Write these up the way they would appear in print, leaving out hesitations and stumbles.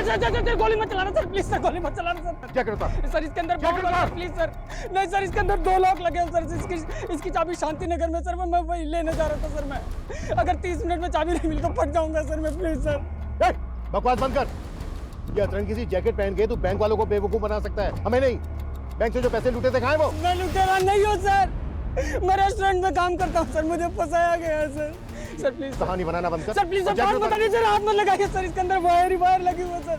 Sir गोली मत चलाना सर, प्लीज सर गोली मत चलाना सर। क्या करता सर इसके अंदर बॉम्ब लगा है, प्लीज सर। नहीं सर, इसके अंदर 2 लॉक लगे हैं सर। इसकी चाबी शांति नगर में सर, मैं वही लेने जा रहा था सर। मैं अगर 30 मिनट में चाबी नहीं मिली तो फट जाऊंगा सर मैं, प्लीज सर। बकवास बंद कर। ये अतरंगी सी जैकेट पहन के तू बैंक वालों को बेवकूफ बना सकता है, हमें नहीं। बैंक से जो पैसे लूटे थे कहाँ है वो? मैं लुटेरा नहीं हूँ सर, मैं रेस्टोरेंट में काम करता हूँ सर, मुझे फंसाया गया है सर। सर प्लीज कहानी बनाना बंद कर सर, प्लीज सर, बात बता दीजिए, हाथ मत लगाइए सर। इसके अंदर वायर लगी हुई है सर।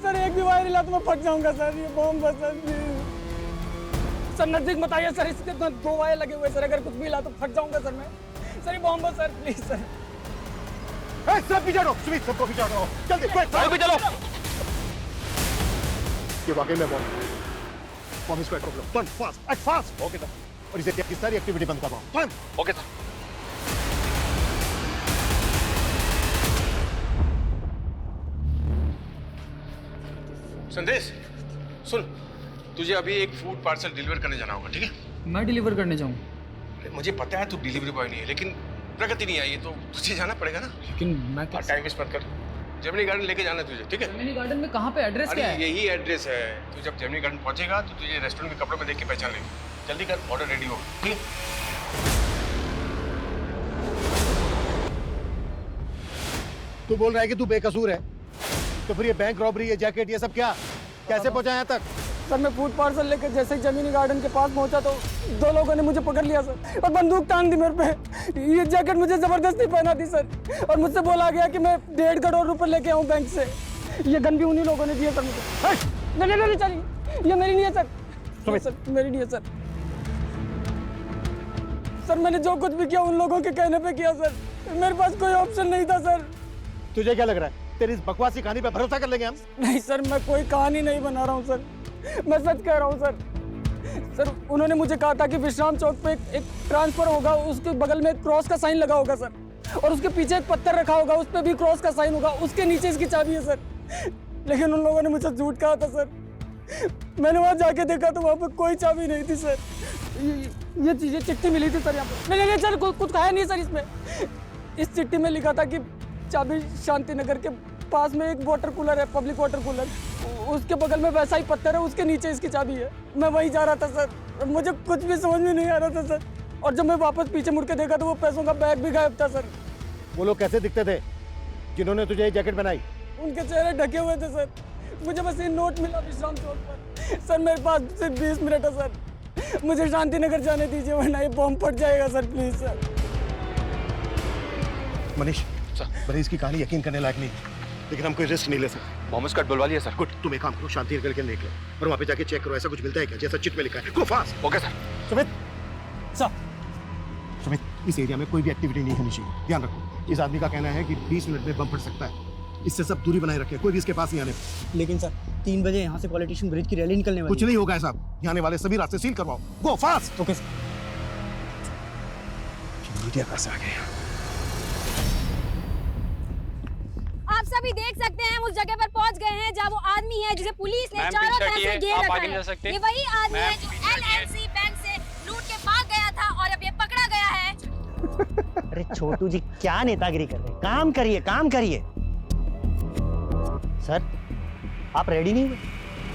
सर एक भी वायर हिला तो मैं फट जाऊंगा सर, ये बॉम्ब है सर, प्लीज सर नजदीक मत आइए सर। इसके अंदर 2 वायर लगे हुए सर, अगर कुछ भी हिला तो फट जाऊंगा सर मैं। सर ये बॉम्ब है सर, प्लीज सर। सब पीछे हटो, सुमित सबको पीछे हटो, जल्दी क्विक चलो। ये वाकई में बॉम्ब स्क्वाड को बुलाओ, turn fast, act fast. Okay sir. और इसे की सारी एक्टिविटी बंद करवाओ, टर्न। Okay sir. संदेश सुन, तुझे अभी एक फूड पार्सल डिलीवर करने जाना होगा, ठीक है? मैं डिलीवर करने जाऊँ? मुझे पता है तू डिलीवरी बॉय नहीं है, लेकिन प्रगति नहीं आई है तो तुझे जाना पड़ेगा ना। लेकिन मैं टाइम वेस्ट मत कर। जेमिनी गार्डन लेके जाना है तुझे, ठीक है? जेमिनी गार्डन में कहाँ पे, एड्रेस क्या है? यही एड्रेस है। तू जब जेमिनी गार्डन पहुंचेगा तो तुझे रेस्टोरेंट के कपड़ों में देख के पहचान लेंगे। जल्दी कर, ऑर्डर रेडी हो, ठीक है? तू बोल रहा है कि तू बेकसूर है, तो फिर ये बैंक रॉबरी, ये जैकेट, ये सब क्या कैसे पहुंचा यहाँ तक? सर मैं फूड पार्सल लेकर जैसे ही जमीनी गार्डन के पास पहुंचा तो 2 लोगों ने मुझे पकड़ लिया सर, और बंदूक तान दी मेरे पे। ये जैकेट मुझे जबरदस्ती पहना दी सर, और मुझसे बोला गया कि मैं 1.5 करोड़ रुपए लेके आऊँ बैंक से। ये गन भी उन्हीं लोगों ने दिया सर मुझे। नहीं चलिए, ये मेरी नहीं है सर, मेरी नहीं है सर। सर मैंने जो कुछ भी किया उन लोगों के कहने पे किया सर, मेरे पास कोई ऑप्शन नहीं था सर। तुझे क्या लग रहा है तेरी इस बकवासी कहानी पे भरोसा कर लेंगे हम? नहीं सर, मैं कोई कहानी नहीं बना रहा हूँ सर, मैं सच कह रहा हूँ सर। सर उन्होंने मुझे कहा था कि विश्राम चौक पे एक ट्रांसफर होगा, उसके बगल में क्रॉस का साइन लगा होगा सर, और उसके पीछे एक पत्थर रखा होगा, उस पर भी क्रॉस का साइन होगा, उसके नीचे इसकी चाबी है सर। लेकिन उन लोगों ने मुझे झूठ कहा था सर। मैंने वहाँ जाके देखा तो वहाँ पे कोई चाबी नहीं थी सर। ये चिट्ठी मिली थी सर यहाँ पे। नहीं सर, कुछ कहा नहीं सर इसमें। इस चिट्ठी में लिखा था कि चाबी शांति नगर के पास में एक वाटर कूलर है, पब्लिक वाटर कूलर, उसके बगल में वैसा ही पत्थर है, उसके नीचे इसकी चाबी है। मैं वहीं जा रहा था सर, मुझे कुछ भी समझ में नहीं आ रहा था सर। और जब मैं वापस पीछे मुड़ के देखा तो वो पैसों का बैग भी गायब था सर। वो लोग कैसे दिखते थे जिन्होंने तुझे ये जैकेट बनाई? उनके चेहरे ढके हुए थे सर। मुझे बस ये नोट मिला विश्राम चौक पर। सर मेरे पास सिर्फ 20 मिनट है सर, मुझे शांति नगर जाने दीजिए वरना ये बॉम्ब फट जाएगा sir, please sir. Manish sir, इसकी कहानी यकीन करने लायक नहीं, लेकिन हम कोई रिस्क नहीं ले सकते। बॉम्ब स्क्वाड बुलवा लिया सर। गुड, तुम एक काम करो, शांति नगर के निकलो और वहाँ पे जाके चेक करो ऐसा कुछ मिलता है क्या जैसा चिट में लिखा है। गो फास्ट। Okay sir. सुमित इस एरिया में कोई भी एक्टिविटी नहीं होनी चाहिए, ध्यान रखो। इस आदमी का कहना है कि 20 मिनट में बम फट सकता है, इससे सब दूरी बनाए रखें, कोई भी इसके पास नहीं आने। लेकिन सर 3 बजे यहाँ से पॉलिटिशियन ब्रिज की रैली निकलने वाली है। कुछ नहीं होगा साहब, यहाँ आने वाले सभी रास्ते सील करवाओ। गो फास्ट। Okay sir. मीडिया कैसे आ गया? आप सभी देख सकते हैं हम उस जगह पर पहुंच गए हैं जहां वो आदमी है जिसे पुलिस ने चारों तरफ से घेर रखा है। ये वही आदमी है जो LNC बैंक से लूट के भाग गया था और अब ये पकड़ा गया है। अरे छोटू जी क्या नेतागिरी कर रहे हैं? काम करिए, काम करिए। सर आप रेडी नहीं हुए?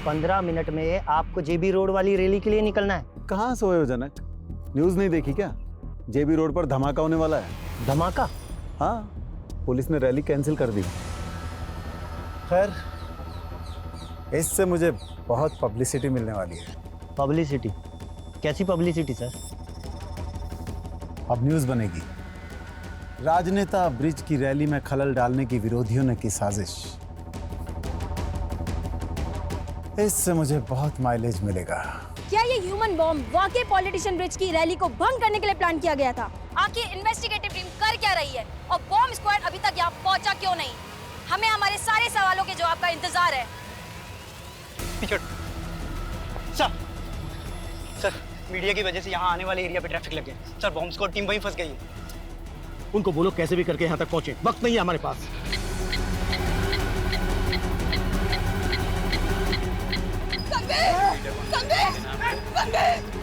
15 मिनट में आपको जेबी रोड वाली रैली के लिए निकलना है। कहाँ सोए हो जनक? न्यूज़ नहीं देखी क्या? जेबी रोड पर धमाका होने वाला है। धमाका? हाँ, पुलिस ने रैली कैंसिल कर दी। खैर इससे मुझे बहुत पब्लिसिटी मिलने वाली है। पब्लिसिटी? कैसी पब्लिसिटी सर? अब न्यूज़ बनेगी, राजनेता ब्रिज की रैली में खलल डालने की विरोधियों ने की साजिश। इससे मुझे बहुत माइलेज मिलेगा। क्या ये ह्यूमन बॉम्ब वाकई पॉलिटिशियन ब्रिज की रैली को भंग करने के लिए प्लान किया गया था? आखिर इन्वेस्टिगेटिव टीम कर क्या रही है और बॉम्ब स्क्वाड अभी तक यहाँ पहुंचा क्यों नहीं? हमें हमारे सारे सवालों के जवाब का इंतजार है। सर मीडिया की वजह से यहाँ आने वाले एरिया पे ट्रैफिक लग गया। सर बॉम्ब स्क्वाड टीम वहीं फंस गई है। उनको बोलो कैसे भी करके यहाँ तक पहुंचे, वक्त नहीं है हमारे पास।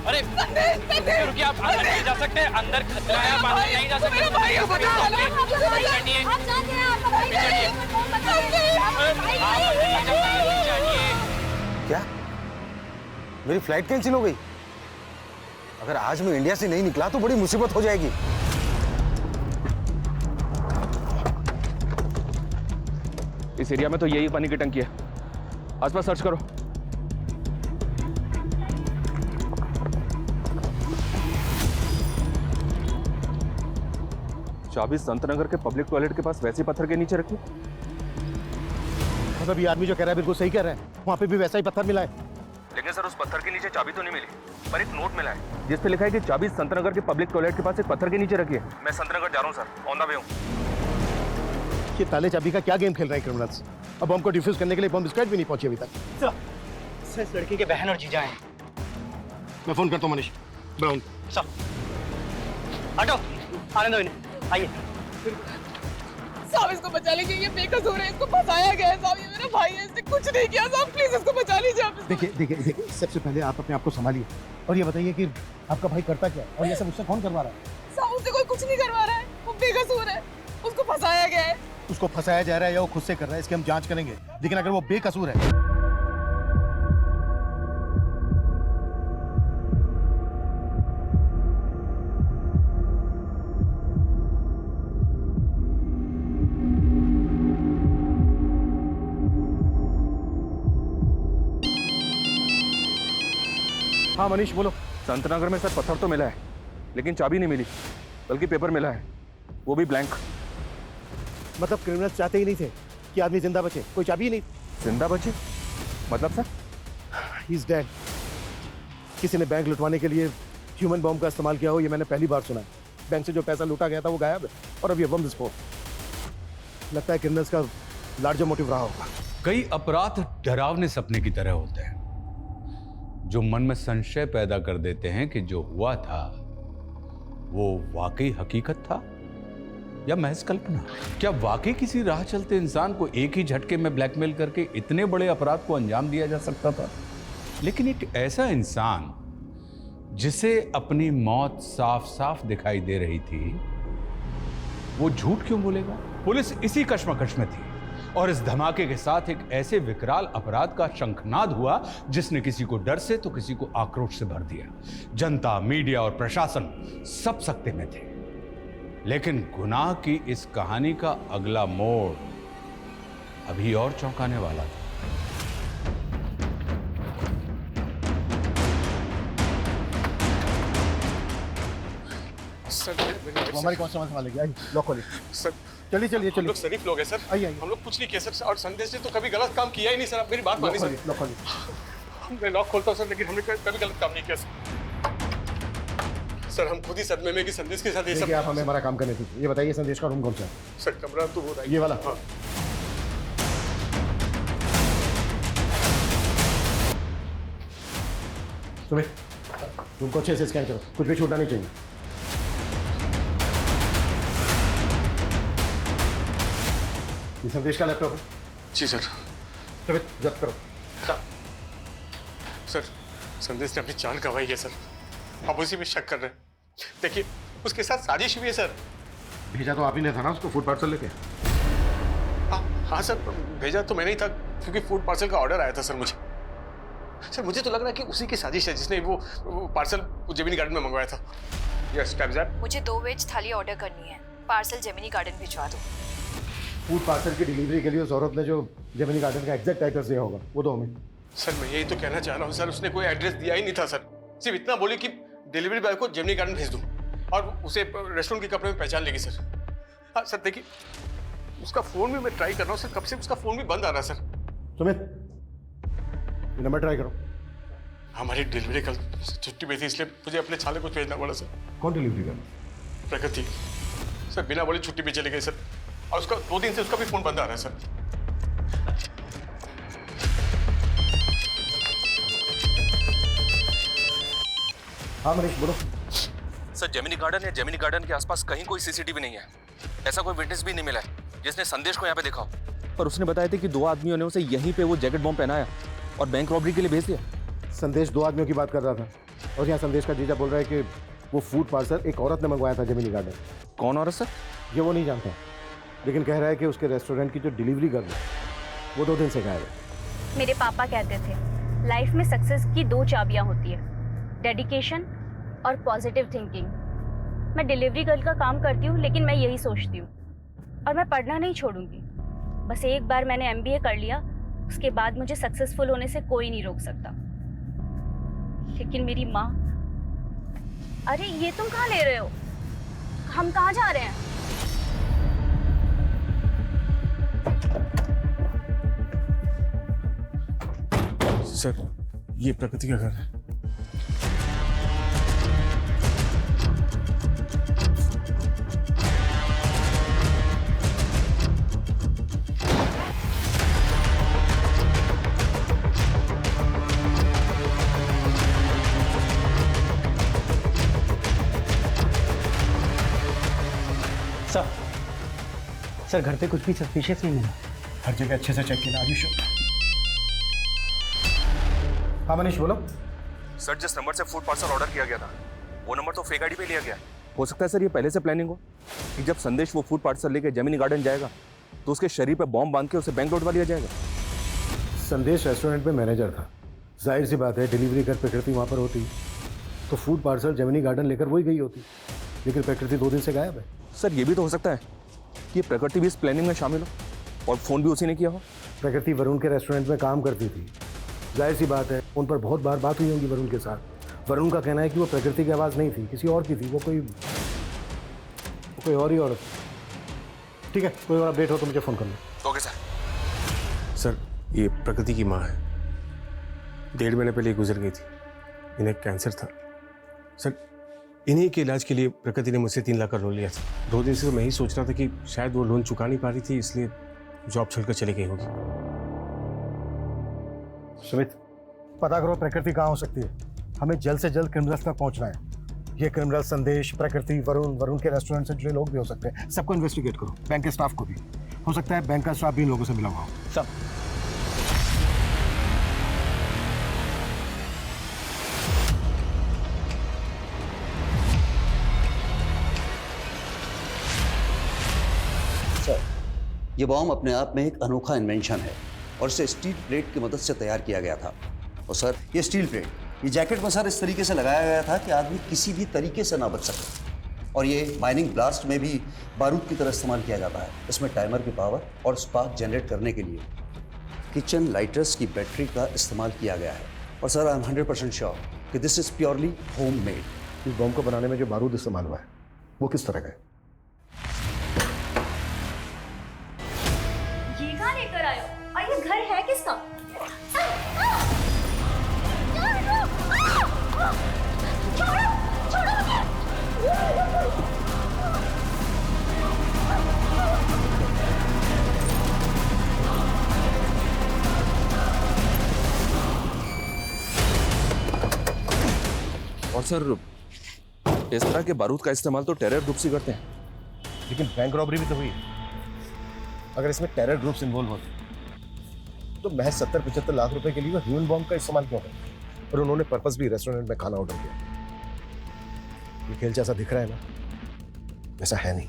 अरे अरे रुकिए, आप अंदर नहीं जा सकते, अंदर खतरा है, आप अंदर नहीं जा सकते। आप जानते हैं आपका भाई क्या मेरी फ्लाइट कैंसिल हो गई? अगर आज मैं इंडिया से नहीं निकला तो बड़ी मुसीबत हो जाएगी। इस एरिया में तो यही पानी की टंकी है, आसपास सर्च करो। चाबी संतनगर के पब्लिक टॉयलेट के पास वैसे पत्थर के नीचे रखी। मतलब ये आदमी जो कह रहा है बिल्कुल सही कह रहा है, वहाँ पे भी वैसा ही पत्थर मिला है। लेकिन सर उस पत्थर के नीचे चाबी तो नहीं मिली, पर एक नोट मिला है जिस पे लिखा है कि चाबी संतनगर के पब्लिक टॉयलेट के पास एक पत्थर के नीचे रखी है। मैं संतनगर जा रहा हूँ सर, ऑन द वे हूँ। ये ताले चाबी का क्या गेम खेल रहे हैं क्रिमिनल्स? अब बम को डिफ्यूज करने के लिए बम स्क्वाड भी नहीं पहुंची अभी तक। सर इस लड़की के बहन और जीजा हैं। मैं फोन करता हूँ मनीष ब्राउन। सर हटो, आने दो इन्हें, आइए। साहब इसको बचा लीजिए, ये बेकसूर है, इसको फंसाया गया है साहब, ये मेरा भाई है, इसने कुछ नहीं किया साहब, प्लीज इसको बचा लीजिए आप। देखिए सबसे पहले आप अपने आप को संभालिए और ये बताइए कि आपका भाई करता क्या है और ये सब उससे कौन करवा रहा है? साहब उससे कोई कुछ नहीं करवा रहा है, वो बेकसूर है, उसको फंसाया गया है। उसको फंसाया जा रहा है या वो खुद से कर रहा है, इसकी हम जांच करेंगे, लेकिन अगर वो बेकसूर है। हाँ मनीष बोलो। संतनगर में सर पत्थर तो मिला है, लेकिन चाबी नहीं मिली, बल्कि पेपर मिला है, वो भी ब्लैंक। मतलब क्रिमिनल्स चाहते ही नहीं थे कि आदमी जिंदा बचे, कोई चाबी ही नहीं। जिंदा बचे मतलब सर? He is dead. किसी ने बैंक लुटवाने के लिए ह्यूमन बॉम्ब का इस्तेमाल किया हो, ये मैंने पहली बार सुना है। बैंक से जो पैसा लूटा गया था वो गायब है और अब ये बम विस्फोट। लगता है क्रिमिनल्स का लार्जर मोटिव रहा होगा। कई अपराध डरावने सपने की तरह होते हैं जो मन में संशय पैदा कर देते हैं कि जो हुआ था वो वाकई हकीकत था या महज कल्पना। क्या वाकई किसी राह चलते इंसान को एक ही झटके में ब्लैकमेल करके इतने बड़े अपराध को अंजाम दिया जा सकता था? लेकिन एक ऐसा इंसान जिसे अपनी मौत साफ साफ दिखाई दे रही थी, वो झूठ क्यों बोलेगा? पुलिस इसी कश्मकश में थी और इस धमाके के साथ एक ऐसे विकराल अपराध का शंखनाद हुआ जिसने किसी को डर से तो किसी को आक्रोश से भर दिया। जनता, मीडिया और प्रशासन सब सकते में थे। लेकिन गुनाह की इस कहानी का अगला मोड़ अभी और चौंकाने वाला था। सर हमारी कौन सा संभाल लेगी? लॉक खोलिए सर, चलिए चलिए हम लोग शरीफ लोग हैं सर, आइए आइए। हम लोग कुछ नहीं किया सर, और संदेश ने तो कभी गलत काम किया ही नहीं सर। आप मेरी बात मानिए सर। लॉक खोलिए। मैं लॉक खोलता हूँ सर, लेकिन हमने कभी गलत काम नहीं किया सर। हम खुद ही सदमे में कि संदेश के साथ ये सब। आप हमें हमारा काम करने दीजिए। ये बताइए संदेश का रूम कौन सा है? सर कमरा तो वो ये वाला। हाँ। सुमित रूम को अच्छे से स्कैन करो, कुछ भी छूटना नहीं चाहिए। ये संदेश का लैपटॉप है? जी सर। सुमित जब्त करो। सर संदेश ने अपनी जान गंवाई है सर, आप उसी में शक कर रहे हैं। देखिए उसके साथ साजिश हुई है सर। भेजा तो आप ही ने था ना उसको फूड पार्सल लेके? हाँ सर, भेजा तो मैंने ही था क्योंकि फूड पार्सल का ऑर्डर आया था सर मुझे। सर मुझे तो लग रहा है कि उसी की साजिश है जिसने वो पार्सल जेमिनी गार्डन में मंगवाया था। Yes tabs. मुझे 2 वेज थाली ऑर्डर करनी है, पार्सल जेमिनी गार्डन भिजवा दो। फूड पार्सल की डिलीवरी के लिए उस औरत ने जो जेमिनी गार्डन का एग्जैक्ट एड्रेस दिया होगा वो दो हमें। सर मैं यही तो कहना चाह रहा हूँ सर, उसने कोई एड्रेस दिया ही नहीं था सर। सिर्फ इतना बोली कि डिलीवरी बॉय को जेमिनी गार्डन भेज दूँ और उसे रेस्टोरेंट के कपड़े में पहचान लेगी सर। हाँ सर देखिए उसका फ़ोन भी मैं ट्राई कर रहा हूँ सर, कब से उसका फ़ोन भी बंद आ रहा है सर। सुमित ये नंबर ट्राई करो। हमारी डिलीवरी कल छुट्टी पे थी इसलिए मुझे अपने छाले को भेजना पड़ा सर। कौन डिलीवरी कर? प्रगति सर, बिना बोले छुट्टी पे चले गए सर, और उसका 2 दिन से उसका भी फ़ोन बंद आ रहा है सर। हाँ मनीष बोलो। सर जेमिनी गार्डन या जेमिनी गार्डन के आसपास कहीं कोई सीसीटीवी नहीं है। ऐसा कोई विटनेस भी नहीं मिला है जिसने संदेश को यहाँ पे देखा हो। पर उसने बताया था कि 2 आदमियों ने उसे यहीं पे वो जैकेट बॉम्ब पहनाया और बैंक रॉबरी के लिए भेज दिया। संदेश 2 आदमियों की बात कर रहा था, और यहाँ संदेश का जीजा बोल रहा है कि वो फूड पार्सल एक औरत ने मंगवाया था जेमिनी गार्डन। कौन औरत सर? ये वो नहीं जानता, लेकिन कह रहा है कि उसके रेस्टोरेंट की जो डिलीवरी गर्ल है वो 2 दिन से गायब है। मेरे पापा कहते थे लाइफ में सक्सेस की 2 चाबियां होती है, डेडिकेशन और पॉजिटिव थिंकिंग। मैं डिलीवरी गर्ल का काम करती हूँ, लेकिन मैं यही सोचती हूँ और मैं पढ़ना नहीं छोड़ूंगी। बस एक बार मैंने MBA कर लिया, उसके बाद मुझे सक्सेसफुल होने से कोई नहीं रोक सकता। लेकिन मेरी माँ, अरे ये तुम कहाँ ले रहे हो? हम कहाँ जा रहे हैं? सर, ये प्रकृति का घर है। सर घर पे कुछ भी सस्पिशियस नहीं मिला। हर जगह अच्छे से चेक किया। आयुष, हाँ मनीष बोलो। सर जिस नंबर से फूड पार्सल ऑर्डर किया गया था वो नंबर तो फेक आईडी पे लिया गया। हो सकता है सर ये पहले से प्लानिंग हो कि जब संदेश वो फूड पार्सल लेके जेमिनी गार्डन जाएगा तो उसके शरीर पे बॉम्ब बांध के उसे बैंक लौटवा लिया जाएगा। संदेश रेस्टोरेंट में मैनेजर था, जाहिर सी बात है डिलीवरी कर प्रकृति वहाँ पर होती तो फूड पार्सल जेमिनी गार्डन लेकर वही गई होती, लेकिन प्रकृति 2 दिन से गायब है। सर ये भी तो हो सकता है कि प्रकृति भी इस प्लानिंग में शामिल हो और फोन भी उसी ने किया हो। प्रकृति वरुण के रेस्टोरेंट में काम करती थी, जाहिर सी बात है उन पर बहुत बार बात हुई होगी वरुण के साथ। वरुण का कहना है कि वो प्रकृति की आवाज़ नहीं थी, किसी और की थी, वो कोई और ही औरत। ठीक है, कोई और अपडेट हो तो मुझे फ़ोन कर लो। Okay sir. सर, ये प्रकृति की माँ है, 1.5 महीने पहले गुजर गई थी, इन्हें कैंसर था। सर, इन्हीं के इलाज के लिए प्रकृति ने मुझसे 3 लाख का लोन लिया था। 2 दिन से तो मैं ही सोच रहा था कि शायद वो लोन चुका नहीं पा रही थी, इसलिए जॉब छोड़कर चली गई होगी। सुमित, पता करो प्रकृति कहाँ हो सकती है। हमें जल्द से जल्द क्रिमिनल्स तक पहुँचना है। ये क्रिमिनल संदेश, प्रकृति, वरुण के रेस्टोरेंट से जुड़े लोग भी हो सकते हैं। सबको इन्वेस्टिगेट करो, बैंक के स्टाफ को भी। हो सकता है बैंक का स्टाफ भी इन लोगों से मिला हुआ हो। सब ये बॉम्ब अपने आप में एक अनोखा इन्वेंशन है और इसे स्टील प्लेट की मदद से तैयार किया गया था। और सर ये स्टील प्लेट, ये जैकेट में सर इस तरीके से लगाया गया था कि आदमी किसी भी तरीके से ना बच सके। और ये माइनिंग ब्लास्ट में भी बारूद की तरह इस्तेमाल किया जाता है। इसमें टाइमर की पावर और स्पार्क जनरेट करने के लिए किचन लाइटर्स की बैटरी का इस्तेमाल किया गया है। और सर आई एम 100% श्योर कि this is purely home made. इस बॉम्ब को बनाने में जो बारूद इस्तेमाल हुआ है वो किस तरह का है? ये कहाँ लेकर आए हो? और ये घर है किसका? और सर इस तरह के बारूद का इस्तेमाल तो टेरर ग्रुप्स ही करते हैं। लेकिन बैंक रॉबरी भी तो हुई। अगर इसमें टेरर ग्रुप्स इन्वॉल्व होते तो महज 70-75 लाख रुपए के लिए वो ह्यूमन बॉम्ब का इस्तेमाल क्यों करते? और उन्होंने पर्पस भी रेस्टोरेंट में खाना ऑर्डर किया। ये खेल जैसा दिख रहा है ना, वैसा है नहीं।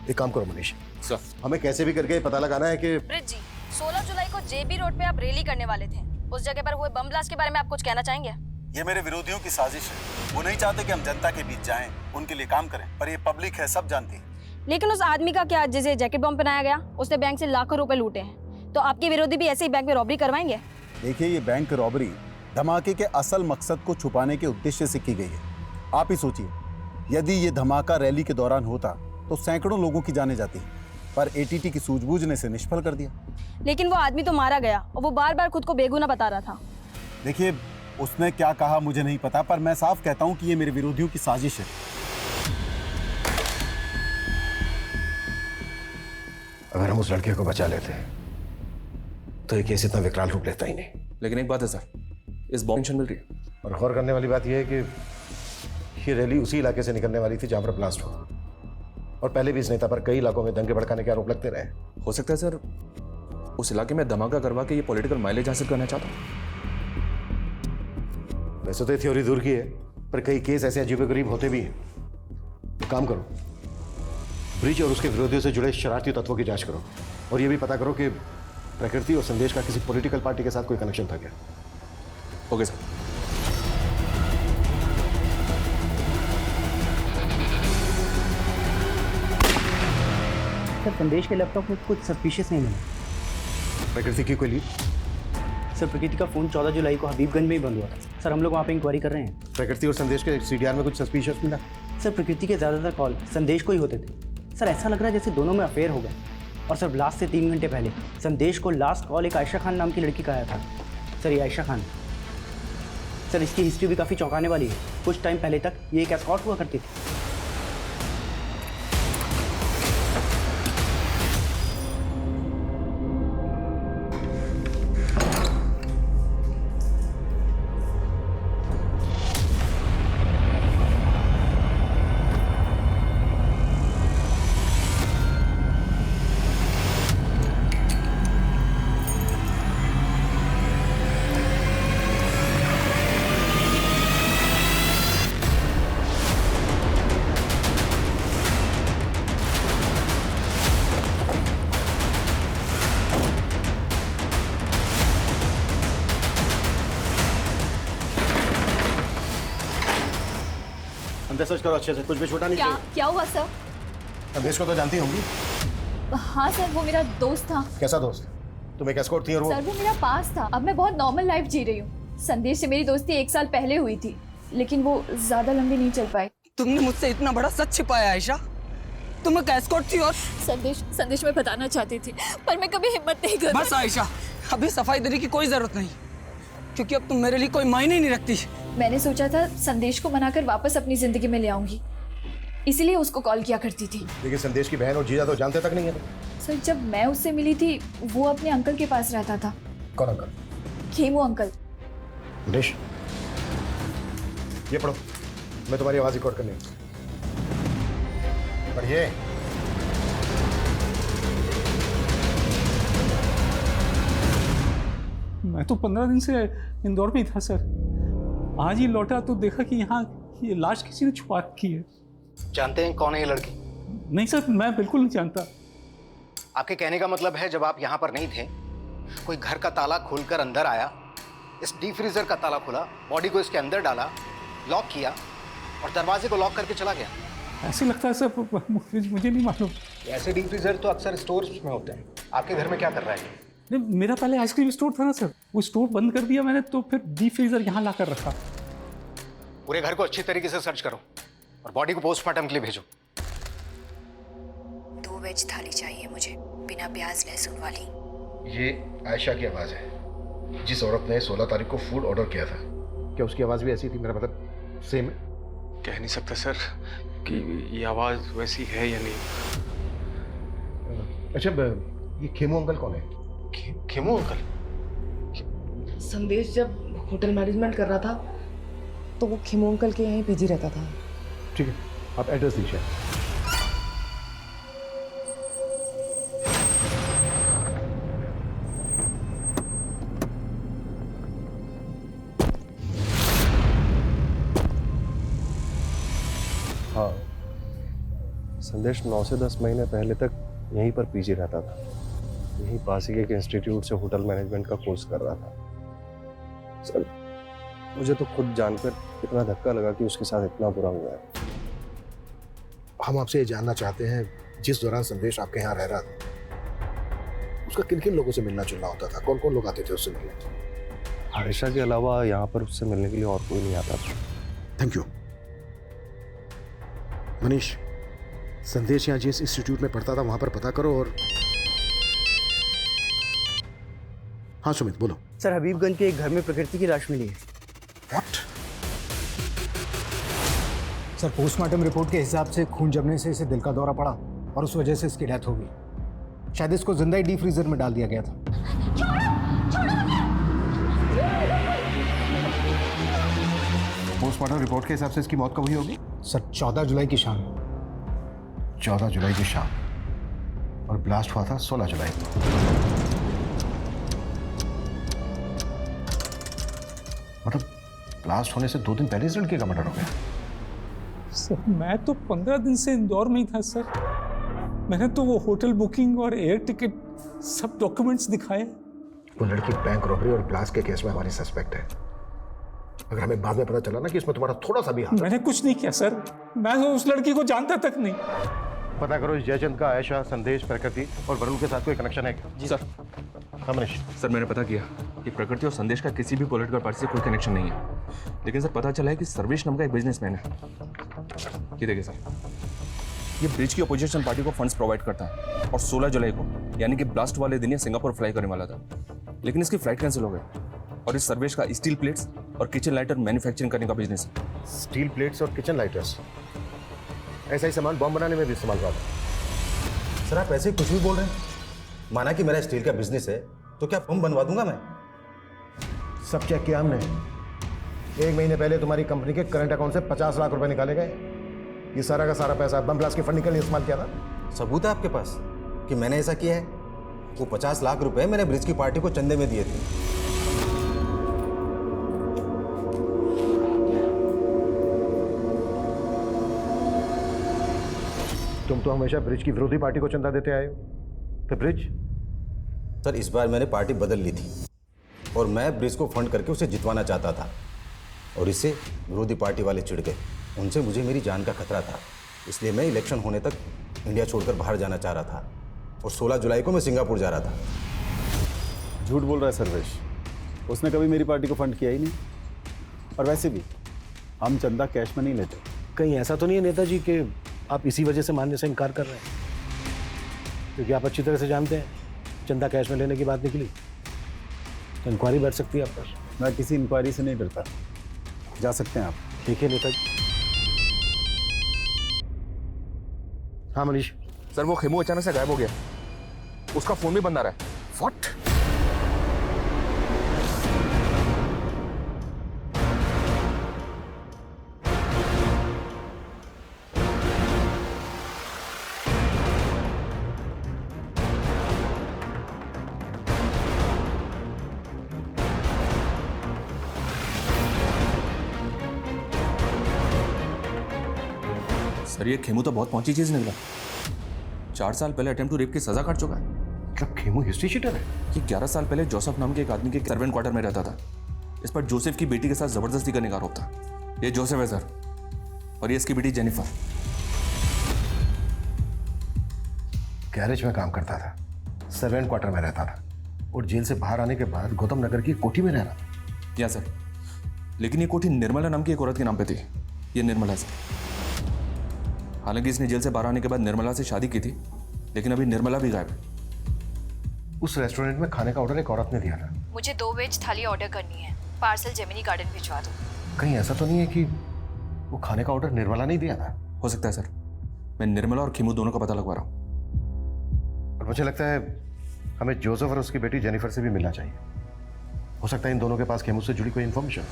एक काम करो मनीष, सर हमें कैसे भी करके पता लगाना है कि ब्रिज जी, 16 जुलाई को JB रोड पे आप रैली करने वाले थे। उस जगह पर हुए बम ब्लास्ट के बारे में आप कुछ कहना चाहेंगे? ये मेरे विरोधियों की साजिश है। वो नहीं चाहते कि हम जनता के बीच जाएं, उनके लिए काम करें, पर ये पब्लिक है, सब जानती है। लेकिन उस आदमी का क्या, जिसे जैकेट बम पहनाया गया, उसने बैंक से लाखों रुपए लूटे हैं। तो आपके विरोधी भी ऐसे ही बैंक में रॉबरी करवाएंगे? देखिए, ये बैंक रॉबरी धमाके के असल मकसद को छुपाने के उद्देश्य से की गई है। आप ही सोचिए, यदि ये धमाका रैली के दौरान होता तो सैकड़ों लोगों की जाने जाती, पर ATT की सूझबूझ ने इसे निष्फल कर दिया। लेकिन वो आदमी तो मारा गया और वो बार बार खुद को बेगुनाह बता रहा था। देखिए, उसने क्या कहा मुझे नहीं पता, पर मैं साफ कहता हूं कि ये मेरे विरोधियों की साजिश है। अगर हम उस लड़के को बचा लेते तो ये केस इतना विकराल रूप लेता ही नहीं। लेकिन एक बात है सर, इस बॉम्ब टेंशन मिल रही है। और गौर करने वाली बात यह है कि ये रैली उसी इलाके से निकलने वाली थी जहां पर ब्लास्ट हुआ, और पहले भी इस नेता पर कई इलाकों में दंगे भड़काने के आरोप लगते रहे। हो सकता है सर उस इलाके में धमाका करवा के ये पॉलिटिकल माइलेज हासिल करना चाहता हूँ। वैसे तो ये थ्योरी दूर की है, पर कई केस ऐसे अजीबोगरीब होते भी हैं। काम करो, ब्रिज और उसके विरोधियों से जुड़े शरारती तत्वों की जांच करो और ये भी पता करो कि प्रकृति और संदेश का किसी पॉलिटिकल पार्टी के साथ कोई कनेक्शन था क्या। Okay sir. सर संदेश के लैपटॉप में कुछ सस्पिशियस नहीं मिला। प्रकृति की कोई लीड? सर प्रकृति का फ़ोन 14 जुलाई को हबीबगंज में ही बंद हुआ था। सर हम लोग वहाँ पे इंक्वायरी कर रहे हैं। प्रकृति और संदेश के सीडीआर में कुछ सस्पिशियस मिला? सर प्रकृति के ज़्यादातर कॉल संदेश को ही होते थे। सर ऐसा लग रहा है जैसे दोनों में अफेयर हो गया। और सर लास्ट से 3 घंटे पहले संदेश को लास्ट कॉल एक आयशा खान नाम की लड़की का आया था। सर ये आयशा खान, सर इसकी हिस्ट्री भी काफ़ी चौंकाने वाली है। कुछ टाइम पहले तक ये एक एस्कॉर्ट हुआ करती थी। अंदर सर्च करो अच्छे से, कुछ भी छोटा नहीं चाहिए। क्या हुआ सर? संदेश को तो जानती होंगी। हाँ सर, वो मेरा दोस्त था। कैसा दोस्त? तुम एक एस्कॉर्ट थी और वो? सर वो मेरा पास था। अब मैं बहुत नॉर्मल लाइफ जी रही हूँ। संदेश से मेरी दोस्ती 1 साल पहले हुई थी, लेकिन वो ज्यादा लंबी नहीं चल पाई। तुमने मुझसे इतना बड़ा सच छिपाया आयशा। तुम एक एस्कॉर्ट थी और संदेश मैं बताना चाहती थी, पर मैं कभी हिम्मत नहीं कर। बस आयशा, अभी सफाई देने की कोई जरूरत नहीं, क्योंकि अब तुम मेरे लिए कोई मायने ही नहीं रखती। मैंने सोचा था संदेश को मनाकर वापस अपनी जिंदगी में ले आऊंगी, इसीलिए उसको कॉल किया करती थी। लेकिन संदेश की बहन और जीजा तो जानते तक नहीं है। सर जब मैं उससे मिली थी वो अपने अंकल के पास रहता था। कौन अंकल? खेमू अंकल। संदेश, ये पढ़ो, मैं तुम्हारी आवाज रिकॉर्ड करनी है। पढ़िए। मैं तो 15 दिन से इंदौर में ही था सर। आज ही लौटा तो देखा कि यहाँ ये लाश किसी ने छुपा रखी है। जानते हैं कौन है ये लड़की? नहीं सर, मैं बिल्कुल नहीं जानता। आपके कहने का मतलब है जब आप यहाँ पर नहीं थे, कोई घर का ताला खोलकर अंदर आया, इस डीप फ्रीजर का ताला खोला, बॉडी को इसके अंदर डाला, लॉक किया और दरवाजे को लॉक करके चला गया। ऐसे लगता है सर, मुझे नहीं मालूम। ऐसे डीप फ्रीजर तो अक्सर स्टोर्स में होते हैं। आपके घर में क्या कर रहा है? नहीं, मेरा पहले आइसक्रीम स्टोर था ना सर, वो स्टोर बंद कर दिया मैंने, तो फिर डीप फ्रीजर यहाँ ला कर रखा। पूरे घर को अच्छी तरीके से सर्च करो और बॉडी को पोस्टमार्टम के लिए भेजो। 2 वेज थाली चाहिए मुझे, बिना प्याज लहसुन वाली। ये आयशा की आवाज है, जिस औरत ने 16 तारीख को फूड ऑर्डर किया था। क्या उसकी आवाज भी ऐसी थी? मेरा मतलब सेम है? कह नहीं सकता सर कि ये आवाज वैसी है या नहीं। अच्छा, ये खेमू अंकल कौन है? खेमू अंकल? संदेश जब होटल मैनेजमेंट कर रहा था तो वो खेमू अंकल के यहीं पीजी रहता था। ठीक है, आप एड्रेस दीजिए। हाँ, संदेश 9 से 10 महीने पहले तक यहीं पर पीजी रहता था। यहीं पास ही एक इंस्टीट्यूट से होटल मैनेजमेंट का कोर्स कर रहा था। सर मुझे तो खुद जानकर इतना धक्का लगा कि उसके साथ इतना बुरा हुआ है। हम आपसे ये जानना चाहते हैं, जिस दौरान संदेश आपके यहाँ रह रहा था, उसका किन किन लोगों से मिलना जुलना होता था? कौन कौन लोग आते थे उससे मिलने? आयशा के अलावा यहाँ पर उससे मिलने के लिए और कोई नहीं आता था। Thank you. मनीष, संदेश यहाँ जिस इंस्टीट्यूट में पढ़ता था वहां पर पता करो। और हाँ सुमित, बोलो। सर हबीबगंज के एक घर में प्रकृति की लाश मिली है। What? सर पोस्टमार्टम रिपोर्ट के हिसाब से खून जमने से इसे दिल का दौरा पड़ा और उस वजह से इसकी डेथ हो गई। शायद इसको जिंदा ही डीप फ्रीजर में डाल दिया गया था। पोस्टमार्टम रिपोर्ट के हिसाब से इसकी मौत कब हुई होगी? सर 14 जुलाई की शाम। 14 जुलाई की शाम, और ब्लास्ट हुआ था 16 जुलाई को। मतलब ब्लास्ट होने से 2 दिन पहले इस लड़के का मर्डर हो गया। सर मैं तो 15 दिन से इंदौर में ही था सर। मैंने तो वो होटल बुकिंग और एयर टिकट सब डॉक्यूमेंट्स दिखाए। वो लड़की बैंक रॉबरी और ब्लास्ट के केस में हमारी सस्पेक्ट है। अगर हमें बाद में पता चला ना कि इसमें तुम्हारा थोड़ा सा भी हाथ है। मैंने कुछ नहीं किया सर, मैं तो उस लड़की को जानता तक नहीं। पता करो इस जयचंद का आयशा, संदेश, प्रकृति और वरुण के साथ कोई कनेक्शन है क्या? जी सर। हाँ मनीष। सर मैंने पता किया कि प्रकृति और संदेश का किसी भी पॉलिटिकल पार्टी से कोई कनेक्शन नहीं है, लेकिन सर पता चला है कि सर्वेश नाम का एक बिजनेसमैन है। ये देखिए सर, ये ब्रिज की अपोजिशन पार्टी को फंड्स प्रोवाइड करता है और 16 जुलाई को यानी कि ब्लास्ट वाले दिन ये सिंगापुर फ्लाई करने वाला था, लेकिन इसकी फ्लाइट कैंसिल हो गई। और इस सर्वेश का स्टील प्लेट्स और किचन लाइटर मैन्युफैक्चरिंग करने का बिजनेस है। स्टील प्लेट्स और किचन लाइटर्स, ऐसा ही सामान बॉम्ब बनाने में भी इस्तेमाल हुआ था। सर आप ऐसे ही कुछ भी बोल रहे हैं। माना कि मेरा स्टील का बिजनेस है तो क्या बम बनवा दूंगा मैं? सब चेक किया हमने। 1 महीने पहले तुम्हारी कंपनी के करंट अकाउंट से 50 लाख रुपए निकाले गए। ये सारा का सारा पैसा बम ब्लास्ट के फंडिंग के लिए इस्तेमाल किया था। सबूत है आपके पास कि मैंने ऐसा किया है? वो 50 लाख रुपए मैंने ब्रिज की पार्टी को चंदे में दिए थे। तुम तो हमेशा ब्रिज की विरोधी पार्टी को चंदा देते आए हो, तो ब्रिज? सर इस बार मैंने पार्टी बदल ली थी और मैं ब्रिज को फंड करके उसे जितवाना चाहता था, और इससे विरोधी पार्टी वाले चिढ़ गए। उनसे मुझे मेरी जान का खतरा था, इसलिए मैं इलेक्शन होने तक इंडिया छोड़कर बाहर जाना चाह रहा था और 16 जुलाई को मैं सिंगापुर जा रहा था। झूठ बोल रहा है सर्वेश, उसने कभी मेरी पार्टी को फंड किया ही नहीं। और वैसे भी हम चंदा कैश में नहीं लेते। कहीं ऐसा तो नहीं है नेताजी कि आप इसी वजह से मानने से इनकार कर रहे हैं? क्योंकि आप अच्छी तरह से जानते हैं चंदा कैश में लेने की बात निकली तो इंक्वायरी बैठ सकती है आप पर। मैं किसी इंक्वायरी से नहीं डरता, जा सकते हैं आप। ठीक है नेताजी। हाँ मनीष। सर वो खेमू अचानक से गायब हो गया, उसका फोन भी बंद आ रहा है। व्हाट? सर ये खेमू तो बहुत पहुंची चीज निकला। 4 साल पहले अटेम्प्ट टू रेप की सजा काट चुका है। मतलब खेमू हिस्ट्री शीटर है? ये 11 साल पहले जोसेफ नाम के एक आदमी के सर्वेंट क्वार्टर में रहता था। इस पर जोसेफ की बेटी के साथ जबरदस्ती करने का आरोप था। ये जोसेफ है सर, और ये इसकी बेटी जेनिफर। गैरेज में काम करता था, सर्वेंट क्वार्टर में रहता था और जेल से बाहर आने के बाद गौतम नगर की कोठी में रह रहा था। या सर, लेकिन ये कोठी निर्मला नाम की एक औरत के नाम पे थी। ये निर्मला सर। हालांकि इसने जेल से बाहर आने के बाद निर्मला से शादी की थी, लेकिन अभी निर्मला भी गायब है। उस रेस्टोरेंट में खाने का ऑर्डर एक औरत ने दिया था। मुझे 2 वेज थाली ऑर्डर करनी है, पार्सल जेमिनी गार्डन भिजवा दो। कहीं ऐसा तो नहीं है कि वो खाने का ऑर्डर निर्मला नहीं दिया था? हो सकता है सर, मैं निर्मला और खेमू दोनों का पता लगवा रहा हूँ। और मुझे लगता है हमें जोसेफ और उसकी बेटी जेनिफर से भी मिलना चाहिए। हो सकता है इन दोनों के पास खेमू से जुड़ी कोई इन्फॉर्मेशन।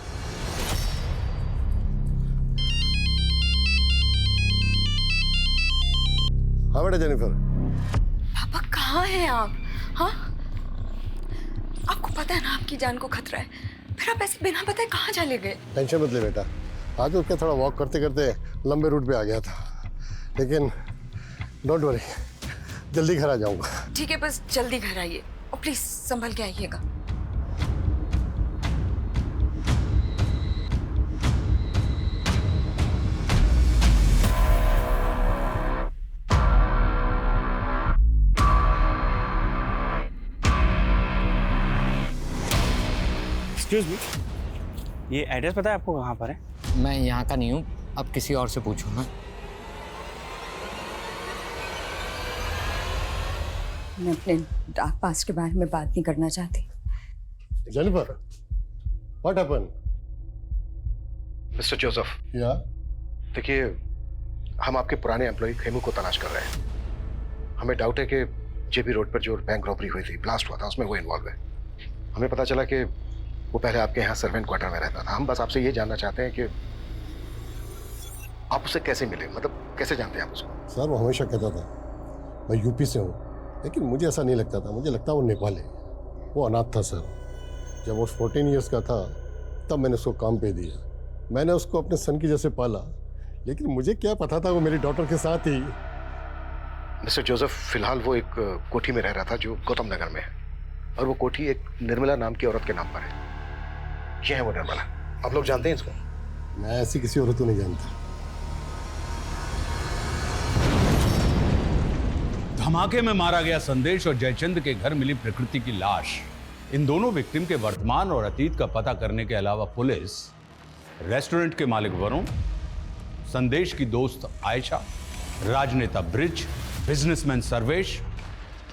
हाँ बेटा जेनिफर। पापा कहाँ हैं आप? हाँ, आपको पता है ना आपकी जान को खतरा है, फिर आप ऐसे बिना बताए कहाँ चले गए? टेंशन मत ले बेटा, आज उसके थोड़ा वॉक करते करते लंबे रूट पे आ गया था, लेकिन डोंट वरी, जल्दी घर आ जाऊंगा। ठीक है, बस जल्दी घर आइए और प्लीज संभल के आइएगा। एक्सक्यूज मी, ये एड्रेस पता है आपको कहाँ पर है? मैं यहाँ का नहीं हूँ, अब किसी और से पूछूँ ना। मैं अपने डार्क पास्ट के बारे में बात नहीं करना चाहती। Jennifer, what happened? Mister Joseph. या? देखिए, हम आपके पुराने एम्प्लॉय खेमू को तलाश कर रहे हैं। हमें डाउट है कि जेबी रोड पर जो बैंक रॉबरी हुई थी, ब्लास्ट हुआ था, उसमें वो इन्वॉल्व है। हमें पता चला कि वो पहले आपके यहाँ सर्वेंट क्वार्टर में रहता था। हम बस आपसे ये जानना चाहते हैं कि आप उससे कैसे मिले, मतलब कैसे जानते हैं आप उसको? सर वो हमेशा कहता था मैं यूपी से हूँ, लेकिन मुझे ऐसा नहीं लगता था, मुझे लगता वो नेपाली है। वो अनाथ था सर। जब वो 14 ईयर्स का था तब मैंने उसको काम पे दिया। मैंने उसको अपने सन की जैसे पाला, लेकिन मुझे क्या पता था वो मेरी डॉटर के साथ ही। मिस्टर जोसेफ फिलहाल वो एक कोठी में रह रहा था जो गौतम नगर में है, और वो कोठी एक निर्मला नाम की औरत के नाम पर है। ये है वो निर्मला। आप लोग जानते हैं इसको? मैं ऐसी किसी औरत को नहीं जानता। धमाके में मारा गया संदेश और जयचंद के घर मिली प्रकृति की लाश, इन दोनों विक्टिम के वर्तमान और अतीत का पता करने के अलावा पुलिस रेस्टोरेंट के मालिक वरुण, संदेश की दोस्त आयशा, राजनेता ब्रिज, बिजनेसमैन सर्वेश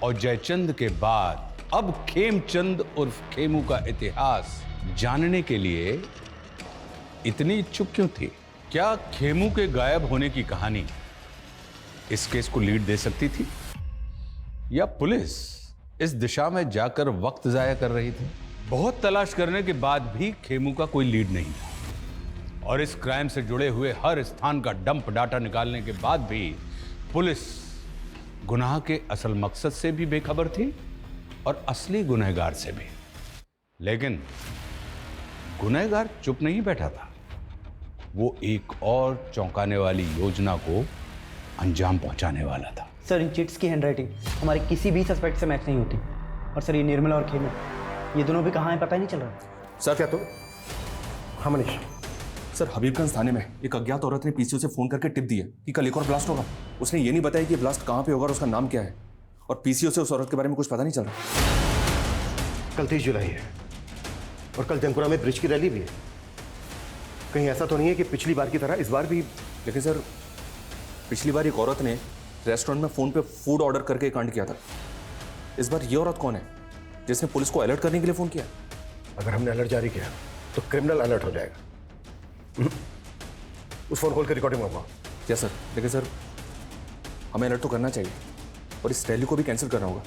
और जयचंद के बाद अब खेमचंद उर्फ खेमू का इतिहास जानने के लिए इतनी इच्छुक क्यों थी? क्या खेमू के गायब होने की कहानी इस केस को लीड दे सकती थी, या पुलिस इस दिशा में जाकर वक्त जाया कर रही थी? बहुत तलाश करने के बाद भी खेमू का कोई लीड नहीं था, और इस क्राइम से जुड़े हुए हर स्थान का डंप डाटा निकालने के बाद भी पुलिस गुनाह के असल मकसद से भी बेखबर थी और असली गुनहगार से भी। लेकिन गुनहगार चुप नहीं बैठा था, वो एक और चौंकाने वाली योजना को अंजाम पहुंचाने वाला था। सर, इन चिट्स की हैंडराइटिंग हमारे किसी भी सस्पेक्ट से मैच नहीं होती, और सर ये निर्मला और खेमू ये दोनों भी कहाँ हैं पता ही नहीं चल रहा। सर क्या तो? हाँ मनीष। सर, हबीबगंज थाने में एक अज्ञात औरत ने पीसीओ से फोन करके टिप दी है कि कल एक और ब्लास्ट होगा। उसने ये नहीं बताया कि ब्लास्ट कहाँ पे होगा और उसका नाम क्या है, और पीसीओ से उस औरत के बारे में कुछ पता नहीं चल रहा। कल 30 जुलाई है और कल जंगपुरा में ब्रिज की रैली भी है। कहीं ऐसा तो नहीं है कि पिछली बार की तरह इस बार भी? लेकिन सर, पिछली बार एक औरत ने रेस्टोरेंट में फोन पे फूड ऑर्डर करके कांड किया था। इस बार ये औरत कौन है जिसने पुलिस को अलर्ट करने के लिए फोन किया? अगर हमने अलर्ट जारी किया तो क्रिमिनल अलर्ट हो जाएगा। उस फोन कॉल की रिकॉर्डिंग मंगवाओ। क्या सर? लेकिन सर, हमें अलर्ट तो करना चाहिए और इस रैली को भी कैंसिल करना होगा।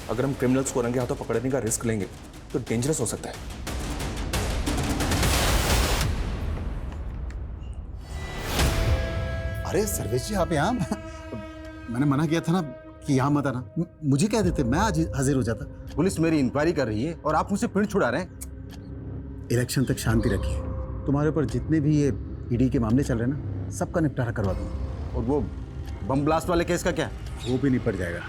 अगर हम क्रिमिनल्स को रंगे हाथों पकड़ने का रिस्क लेंगे तो डेंजरस हो सकता है। अरे सर्वेश जी, आप यहाँ? मैंने मना किया था ना कि यहाँ मत आना। मुझे कह देते, मैं आज हाजिर हो जाता। पुलिस मेरी इंक्वायरी कर रही है और आप मुझसे पिंड छुड़ा रहे हैं। इलेक्शन तक शांति रखिए। तुम्हारे ऊपर जितने भी ये ईडी के मामले चल रहे हैं ना, सबका निपटारा करवा दूंगा। और वो बम ब्लास्ट वाले केस का क्या? वो भी निपट जाएगा।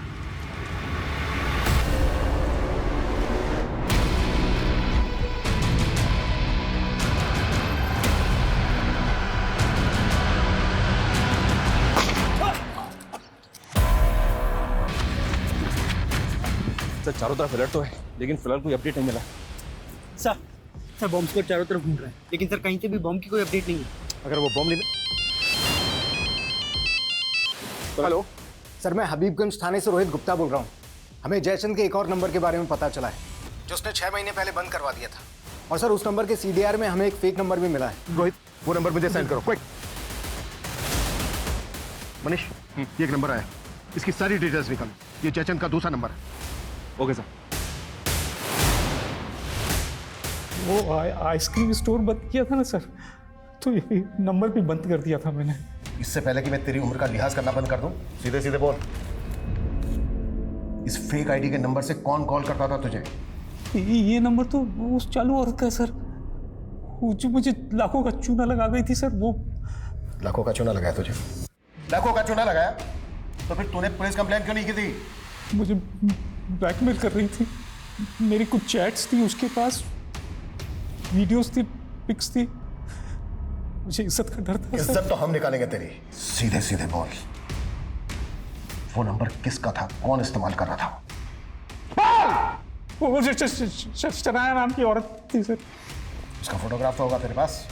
सर, चारों तरफ अलर्ट तो है, लेकिन फिलहाल कोई अपडेट नहीं मिला। सर बॉम्ब स्क्वाड चारों तरफ घूम रहा है, लेकिन सर कहीं से भी बॉम्ब की कोई अपडेट नहीं है। अगर वो बॉम्ब नहीं। हेलो सर, मैं हबीबगंज थाने से रोहित गुप्ता बोल रहा हूँ। हमें जयचंद के एक और नंबर के बारे में पता चला है जो उसने 6 महीने पहले बंद करवा दिया था, और सर उस नंबर के CDR में हमें एक फेक नंबर भी मिला है। रोहित, वो नंबर मुझे सेंड करो क्विक। मनीष, ये एक नंबर आया, इसकी सारी डिटेल्स निकालो। ये जयचंद का दूसरा नंबर है। Okay sir. वो आइसक्रीम स्टोर बंद किया था ना सर, तो ये नंबर भी बंद कर दिया था मैंने। इससे पहले कि मैं तेरी उम्र का लिहाज करना बंद कर दूं, सीधे सीधे बोल, इस फेक आईडी के नंबर से कौन कॉल करता था तुझे? ये नंबर तो उस चालू औरत का है सर, वो जो मुझे लाखों का चूना लगा गई थी सर। वो लाखों का चूना लगाया तुझे? लाखों का चूना लगाया तो फिर तूने पुलिस कंप्लेंट क्यों नहीं की थी? मुझे ब्लैकमेल कर रही थी। मेरी कुछ चैट्स थी उसके पास, वीडियोस थी, पिक्स थी। मुझे इज्जत का डर था। इज्जत तो हम निकालेंगे तेरी। सीधे सीधे बोल, वो नंबर किसका था, कौन इस्तेमाल कर रहा था? वो शनाया नाम की औरत थी सर। उसका फोटोग्राफ तो होगा तेरे पास?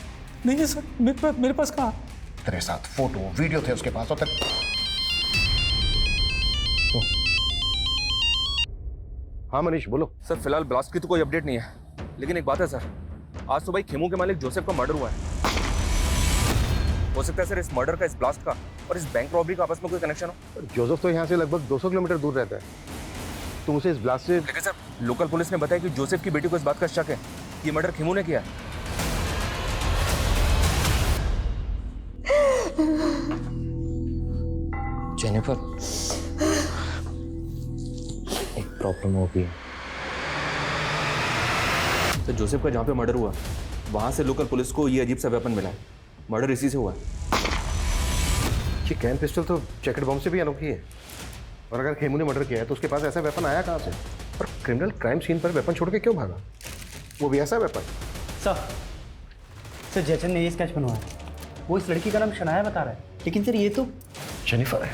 नहीं है सर, मेरे पास कहाँ? तेरे साथ फोटो वीडियो थे उसके पास। और हाँ मनीष बोलो। सर, फिलहाल ब्लास्ट की तो कोई अपडेट नहीं है, लेकिन एक बात है सर, आज सुबह खेमू के मालिक जोसेफ का मर्डर हुआ है। हो सकता है सर इस मर्डर का, इस ब्लास्ट का और इस बैंक रॉबरी का आपस में कोई कनेक्शन हो। जोसेफ तो यहाँ से लगभग 200 किलोमीटर दूर रहता है, तुम उसे इस ब्लास्ट से। लेकिन सर, लोकल पुलिस ने बताया कि जोसेफ की बेटी को इस बात का शक है कि ये मर्डर खेमू ने किया है। जेनिफर, एक प्रॉब्लम हो गई। तो जोसेफ का जहाँ पे मर्डर हुआ वहां से लोकल पुलिस को ये अजीब सा वेपन मिला है। मर्डर इसी से हुआ है। ये कैन पिस्टल तो जैकेट बॉम्ब से भी अनोखी है। और अगर खेमू ने मर्डर किया है तो उसके पास ऐसा वेपन आया कहाँ से? और क्रिमिनल क्राइम सीन पर वेपन छोड़ के क्यों भागा? वो भी ऐसा वेपन? सर जैसन ने ये स्केच बनवाया, वो इस लड़की का नाम शनाया बता रहा है, लेकिन सर ये तो जेनिफर है।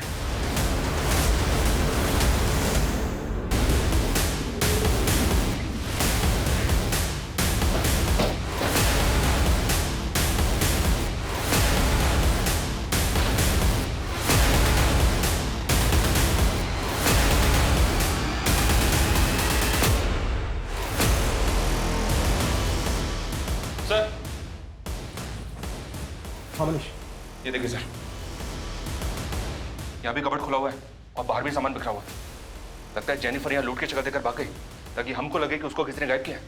सर हाँ मनीष, ये देखिए सर, यहाँ भी कबर्ड खुला हुआ है और बाहर भी सामान बिखरा हुआ है। लगता है जेनिफर यहाँ लूट की जगह देकर भाग गई ताकि हमको लगे कि उसको किसी ने गायब किया है।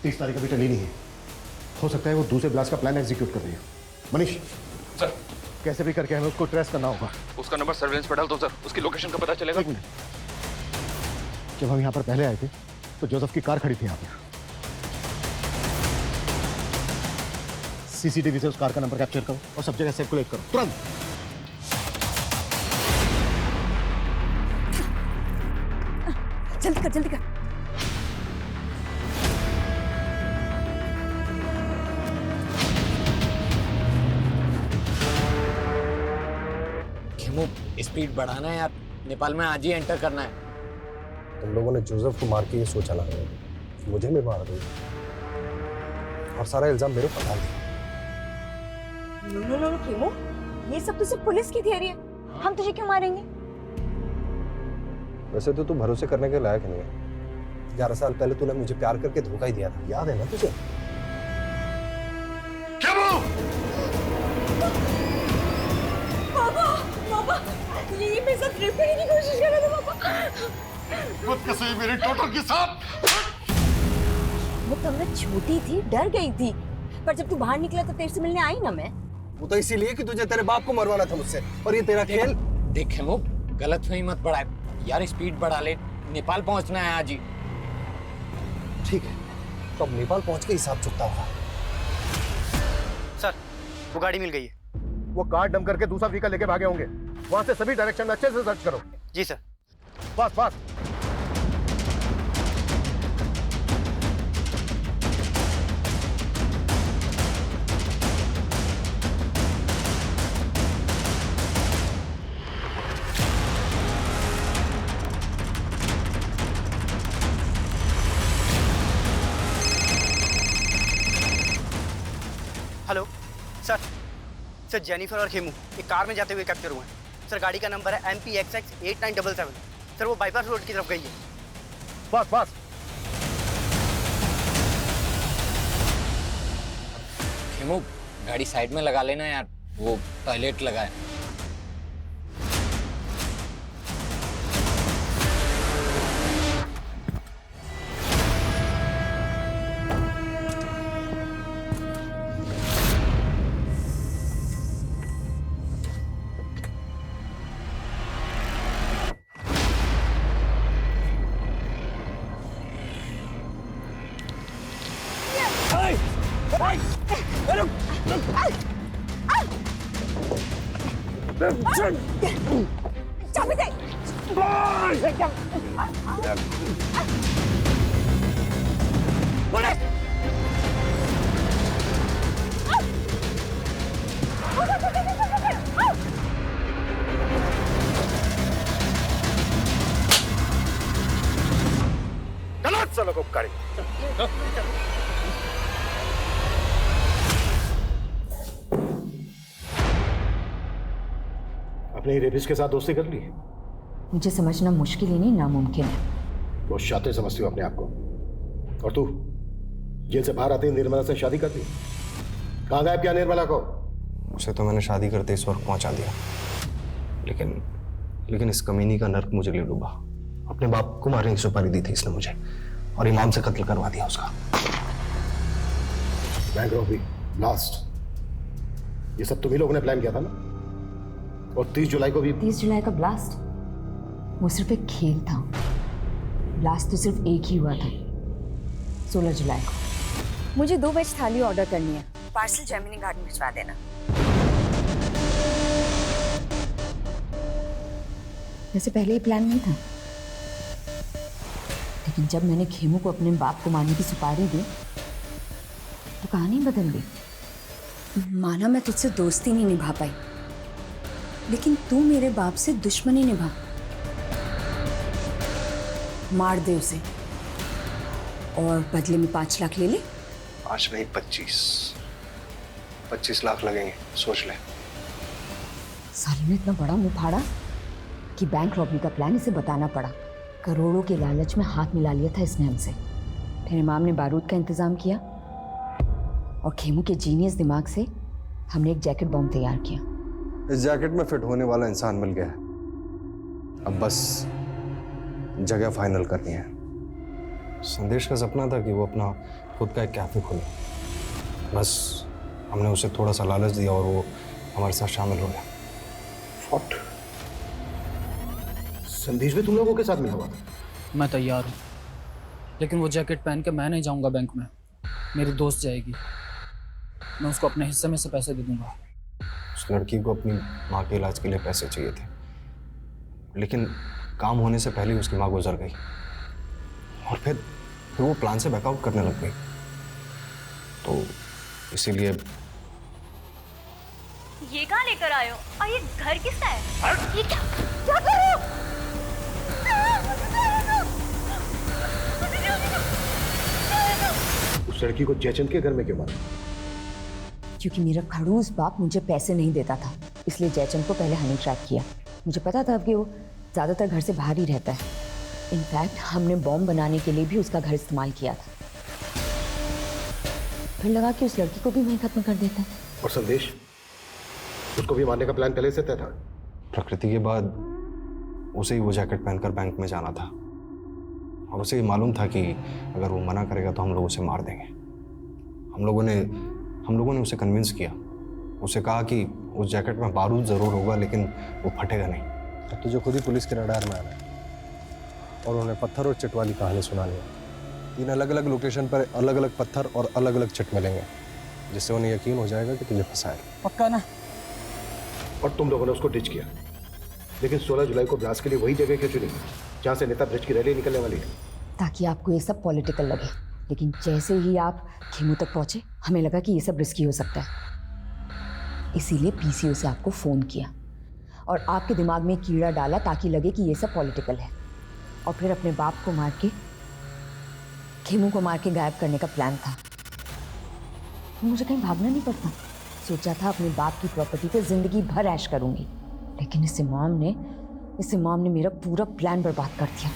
30 तारीख अभी टली नहीं है। हो सकता है वो दूसरे ब्लास्ट का प्लान एग्जीक्यूट कर रही है। मनीष सर, कैसे भी करके हमें उसको ट्रेस करना होगा। उसका नंबर सर्वेलेंस पर डाल दो सर, उसकी लोकेशन का पता चलेगा। जब हम यहाँ पर पहले आए थे तो जोसेफ की कार खड़ी थी यहाँ पे। सीसीटीवी से उस कार का नंबर कैप्चर करो और सब जगह सर्कुलेट करो तुरंत। जल्दी कर जल्दी कर। खेमू, स्पीड बढ़ाना है यार, नेपाल में आज ही एंटर करना है। तुम लोगों ने जोसेफ को मार के ये सोचा ना मुझे भी मार दो और सारा इल्जाम मेरे पर डाल दिया। नो खेमू, ये सब तो सिर्फ पुलिस की थियरी है, हम तुझे क्यों मारेंगे? वैसे तो तू भरोसे करने के लायक नहीं है। 11 साल पहले तूने मुझे प्यार करके धोखा ही दिया था, याद है ना तुझे? पापा, ये मेरे साथ रेप करने की कोशिश कर रहा था पापा। खुद कसम मेरे टोटल के साथ। वो तब मैं छोटी थी, डर गई थी, पर जब तू बाहर निकला तो तेरे से मिलने आई ना मैं। वो तो इसीलिए कि तुझे तेरे बाप को मरवाना था मुझसे, और ये तेरा खेल। देख खेमू, गलत फहमी मत बढ़ा यार, स्पीड बढ़ा ले, नेपाल पहुंचना है आज ही। ठीक है, तो अब नेपाल पहुंच के हिसाब चुकता होगा। सर वो गाड़ी मिल गई है। वो कार डंप करके दूसरा व्हीकल लेके भागे होंगे। वहां से सभी डायरेक्शन में अच्छे से सर्च करो। जी sir. Fast fast. Hello sir Jennifer और खेमू एक कार में जाते हुए कैप्चर हुए हैं। सर गाड़ी का नंबर है MPXX 8977। सर वो बाईपास रोड की तरफ गई है। बस बस। खेमू, गाड़ी साइड में लगा लेना यार, वो टॉयलेट लगा है। चाबी दे। गलत चलो को गाड़ी। अपने रेपिस्ट के साथ दोस्ती कर ली? मुझे समझना मुश्किल ही नहीं, नामुमकिन है। बहुत शातिर समझती हो अपने आप को। और तू जेल से बाहर आते ही निर्मला से शादी कर दी। कहाँ गायब किया निर्मला को? उसे तो मैंने शादी करते इस वक्त पहुंचा दिया, लेकिन इस कमीनी का नर्क मुझे ले डूबा। अपने बाप को मारने की सुपारी दी थी इसने मुझे, और इमाम से कत्ल करवा दिया उसका। बैंक रॉबरी, ब्लास्ट, ये सब तुम्ही लोगों ने प्लान किया था ना? और 30 जुलाई को भी। 30 जुलाई का ब्लास्ट वो सिर्फ एक खेल था। ब्लास्ट तो सिर्फ एक ही हुआ था, 16 जुलाई को। मुझे 2 वेज थाली ऑर्डर करनी है, पार्सल जेमिनी गार्डन भिजवा देना। वैसे पहले ये प्लान नहीं था, लेकिन जब मैंने खेमू को अपने बाप को मारने की सुपारी दी तो कहानी बदल गई। माना मैं तुझसे दोस्ती नहीं निभा पाई, लेकिन तू मेरे बाप से दुश्मनी निभा। मार दे उसे और बदले में 5 लाख ले ले। 5 नहीं 25 लाख लगेंगे, सोच ले। साले ने इतना बड़ा मुंह फाड़ा कि बैंक रॉबरी का प्लान इसे बताना पड़ा। करोड़ों के लालच में हाथ मिला लिया था इसने हमसे। फिर इमाम ने बारूद का इंतजाम किया और खेमू के जीनियस दिमाग से हमने एक जैकेट बॉम्ब तैयार किया। इस जैकेट में फिट होने वाला इंसान मिल गया है, अब बस जगह फाइनल करनी है। संदेश का सपना था कि वो अपना खुद का एक कैफे खोले, बस हमने उसे थोड़ा सा लालच दिया और वो हमारे साथ शामिल हो गया। व्हाट? संदेश भी तुम लोगों के साथ मिला हुआ? मैं तैयार हूँ, लेकिन वो जैकेट पहन के मैं नहीं जाऊँगा बैंक में, मेरी दोस्त जाएगी। मैं उसको अपने हिस्से में से पैसे दे दूंगा। उस लड़की को अपनी माँ के इलाज के लिए पैसे चाहिए थे, लेकिन काम होने से पहले उसकी माँ गुजर गई और फिर वो प्लान से बैकआउट करने लग गई। तो इसीलिए ये कहाँ लेकर आए हो और ये घर किसका है? ये क्या कर रहे हो? उस लड़की को जयचंद के घर में क्यों मारा? क्योंकि मेरा खड़ूस बाप मुझे पैसे नहीं देता था, इसलिए जयचंद को पहले हनी ट्रैप किया। मुझे पता था कि वो ज़्यादातर घर से बाहर ही रहता है। इनफैक्ट हमने बॉम्ब बनाने के लिए भी उसका घर इस्तेमाल किया था। फिर लगा कि उस लड़की को भी वहीं खत्म कर देता है। और संदेश, उसको भी मारने का प्लान पहले से तय था? प्रकृति के बाद उसे ही वो जैकेट पहनकर बैंक में जाना था और उसे ये मालूम था कि अगर वो मना करेगा तो हम लोग उसे मार देंगे। हम लोगों ने उसे कन्विंस किया। उसे कहा कि उस जैकेट में बारूद ज़रूर होगा, लेकिन वो फटेगा नहीं। अब तुझे खुद ही पुलिस के रडार में आना है और उन्हें पत्थर और चिट वाली कहानी सुनानी है। 3 अलग अलग लोकेशन पर अलग अलग पत्थर और अलग अलग चिट मिलेंगे, जिससे उन्हें यकीन हो जाएगा कि तुझे फंसाया। पक्का ना? और तुम लोगों ने उसको डिच किया, लेकिन 16 जुलाई को ब्लास्ट के लिए वही जगह क्यों चुनी जहाँ से नेता ब्रिज की रैली निकलने वाली है? ताकि आपको ये सब पॉलिटिकल लगे, लेकिन जैसे ही आप खेमू तक पहुंचे हमें लगा कि ये सब रिस्की हो सकता है। इसीलिए पीसीओ से आपको फ़ोन किया और आपके दिमाग में कीड़ा डाला ताकि लगे कि ये सब पॉलिटिकल है, और फिर अपने बाप को मार के खेमू को मार के गायब करने का प्लान था। मुझे कहीं भागना नहीं पड़ता। सोचा था अपने बाप की प्रॉपर्टी पे जिंदगी भर ऐश करूंगी, लेकिन इस इमाम ने मेरा पूरा प्लान बर्बाद कर दिया।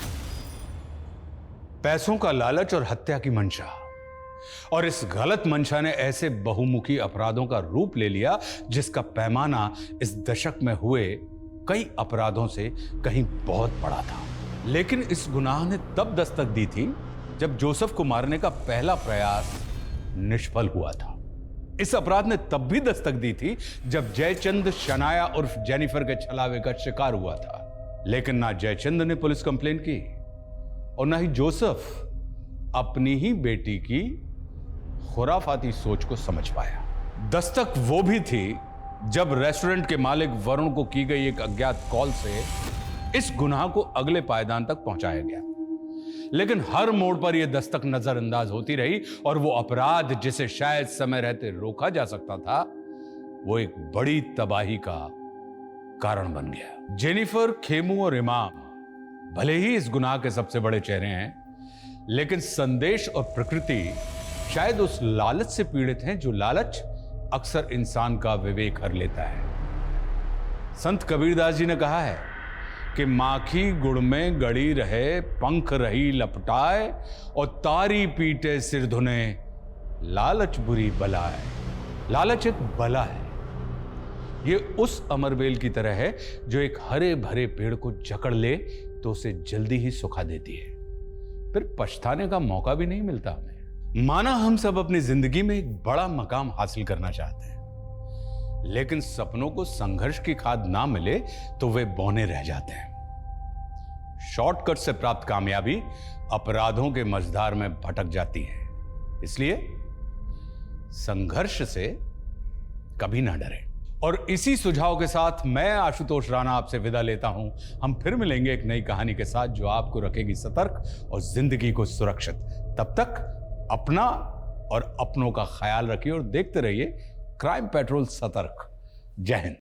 पैसों का लालच और हत्या की मंशा, और इस गलत मंशा ने ऐसे बहुमुखी अपराधों का रूप ले लिया जिसका पैमाना इस दशक में हुए कई अपराधों से कहीं बहुत बड़ा था। लेकिन इस गुनाह ने तब दस्तक दी थी जब जोसेफ को मारने का पहला प्रयास निष्फल हुआ था। इस अपराध ने तब भी दस्तक दी थी जब जयचंद शनाया उर्फ जेनिफर के छलावे का शिकार हुआ था, लेकिन ना जयचंद ने पुलिस कंप्लेंट की और ना ही जोसेफ अपनी ही बेटी की खुराफाती सोच को समझ पाया। दस्तक वो भी थी जब रेस्टोरेंट के मालिक वरुण को की गई एक अज्ञात कॉल से इस गुनाह को अगले पायदान तक पहुंचाया गया। लेकिन हर मोड़ पर यह दस्तक नजरअंदाज होती रही और वो अपराध जिसे शायद समय रहते रोका जा सकता था, वो एक बड़ी तबाही का कारण बन गया। जेनिफर, खेमू और इमाम भले ही इस गुनाह के सबसे बड़े चेहरे हैं, लेकिन संदेश और प्रकृति शायद उस लालच से पीड़ित हैं जो लालच अक्सर इंसान का विवेक हर लेता है। संत कबीरदास जी ने कहा है कि माखी गुड़ में गड़ी रहे, पंख रही लपटाए, और तारी पीटे सिर धुने, लालच बुरी बला है। लालच एक बला है। ये उस अमरबेल की तरह है जो एक हरे भरे पेड़ को जकड़ ले तो उसे जल्दी ही सुखा देती है, फिर पछताने का मौका भी नहीं मिलता हमें। माना हम सब अपनी जिंदगी में एक बड़ा मकाम हासिल करना चाहते हैं, लेकिन सपनों को संघर्ष की खाद ना मिले तो वे बौने रह जाते हैं। शॉर्टकट से प्राप्त कामयाबी अपराधों के मझधार में भटक जाती है। इसलिए संघर्ष से कभी ना डरें। और इसी सुझाव के साथ मैं आशुतोष राणा आपसे विदा लेता हूं। हम फिर मिलेंगे एक नई कहानी के साथ जो आपको रखेगी सतर्क और जिंदगी को सुरक्षित। तब तक अपना और अपनों का ख्याल रखिए और देखते रहिए क्राइम पेट्रोल सतर्क। जय हिंद।